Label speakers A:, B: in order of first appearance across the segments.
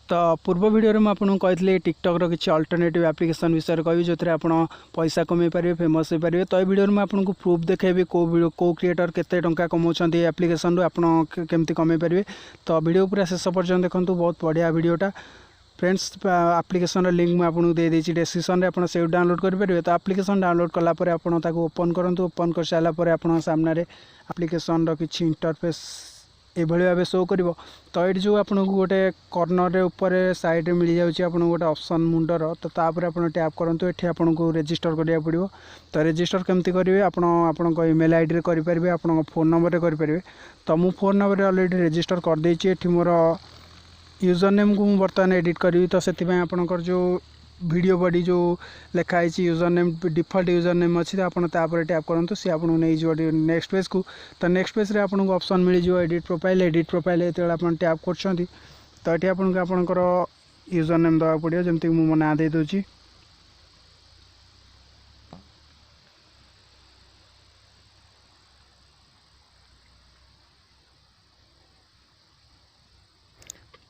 A: तो पूर्व वीडियो में आपको कही टिकटॉक रो किसी अल्टरनेटिव एप्लिकेशन विषय कहि जो आप पैसा कमे पारे फेमस हो पारे। तो ये वीडियो में आपको प्रूफ देखेबी को क्रिएटर केते टंका कमाउछन एप्लिकेशन केमती कमे पारे। तो वीडियो पूरा शेष पर्यटन देखूँ, बहुत बढ़िया वीडियोटा फ्रेंड्स। एप्लिकेशन लिंक मैं आपको दे देती डिस्क्रिप्शन में, आप से डाउनलोड करेंगे। तो एप्लिकेशन डाउनलोड कलापर आप ओपन करूँ, ओपन कर सारापर आप सामने एप्लिकेशन किसी इंटरफेस ये भाव शो कर। तो ये जो आपको गोटे कॉर्नर ऊपर साइड मिल जाऊँगी आपको गोटे ऑप्शन मुंडर, तो तापर आप टैप करूँ। ये आपको रजिस्टर करा पड़ो। तो रजिस्टर केमती करेंगे आप ईमेल आईडी करेंगे, आप फोन नंबर करेंगे। तो मु फोन नंबर ऑलरेडी रजिस्टर कर देछि। एठी मोर यूजर नेम को मुझे बर्तमान एडिट करी। तो से आपंकर जो वीडियो बॉडी जो लिखाई user name default user name अच्छी, आप टैप करूँ सी आपको नहीं जो नेक्स्ट पेज को। तो नेक्स्ट पेज रे आपको ऑप्शन मिल जो एडिट प्रोफाइल जो आप टैप कर। तो ये आपंकर यूजर नेम देवा पड़ो, जमती मो ना दे दूची।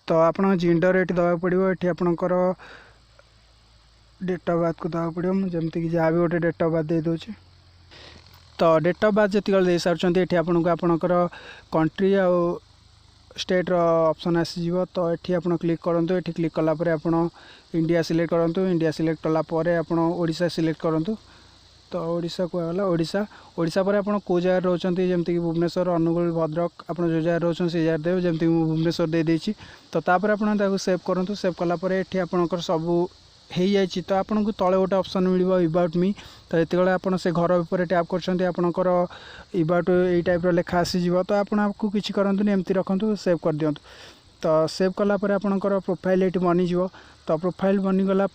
A: तो आप जेंडर ये दवा पड़ो, ये आपंकर डेट ऑफ बर्थ को दवा पड़ो। जमती कि जहाँ भी गोटे डेट ऑफ बर्थ दे दूची। तो डेट ऑफ बर्थ जी दे सारी ये आपको आपंकर कंट्री आ स्टेट ऑप्शन आसीज। तो ये आप क्लिक करूँ, ये क्लिक कलापर आप इंडिया सिलेक्ट करूँ। इंडिया सिलेक्ट कलापर आप ओडिशा सिलेक्ट करूँ। तो ओडिशा कहला ओडिशा पर आप कौ जगह रोचंती, जमती कि भुवनेश्वर, अनुगुल, भद्रक, आप जो जगह रोचन से जगह देव। जमती भुवनेश्वर दे देछि। तो तापर आप सेव करूँ। सेव कलापर ये आपंकर सबू हो जाए। तो आपको तले गोटे ऑप्शन मिल इबाउट मी। तो ये आप से घर ऊपर टैप करपर इबाउट यही टाइप लेखा आसीज। तो आपको किसी करंतु एमती रखु, सेव कर दिंतु। तो सेव कलापर आपंकर प्रोफाइल ये बनीज। तो प्रोफाइल बनीगला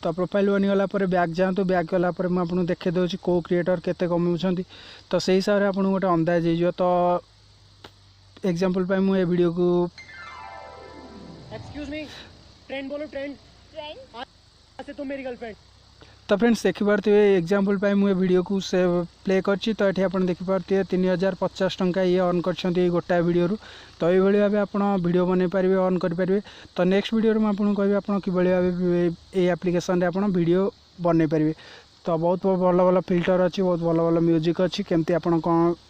A: तो प्रोफाइल बनीगला बैक जातु। बैक गलापर मुझे देखे दूसरी कौ क्रिएटर केते कमाउछंती। तो से हिसाब से आपको गोटे अंदाज हो। तो एग्जांपल पे मुझे वीडियो को
B: एक्सक्यूज मी ट्रेंड बोलो ट्रेंड से तुम मेरी गर्लफ्रेंड।
A: तो फ्रेंड्स देखिपे एग्जांपल पे मुझे वीडियो को से प्ले करछि। तो ये आप देखिपे 3050 टंका ये अर्न कर गोटाए वीडियो। तो ये भाव आप वीडियो बन पारे, अर्न करेंगे। तो नेक्स्ट वीडियो में आपको कह आप कि भाव ये एप्लिकेशन आप वीडियो बन पारे। तो बहुत भल भल फिल्टर अच्छी, बहुत भल भल म्यूजिक अच्छी, केमती आप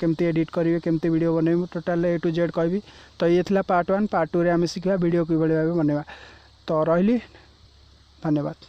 A: केमती एडिट करेंगे, केमती वीडियो बनइबे टोटाल ए टू जेड कहबी। तो ये थिला पार्ट 1। पार्ट 2 रे आम शिखा वीडियो कि भाव बनवा। तो रही धन्यवाद।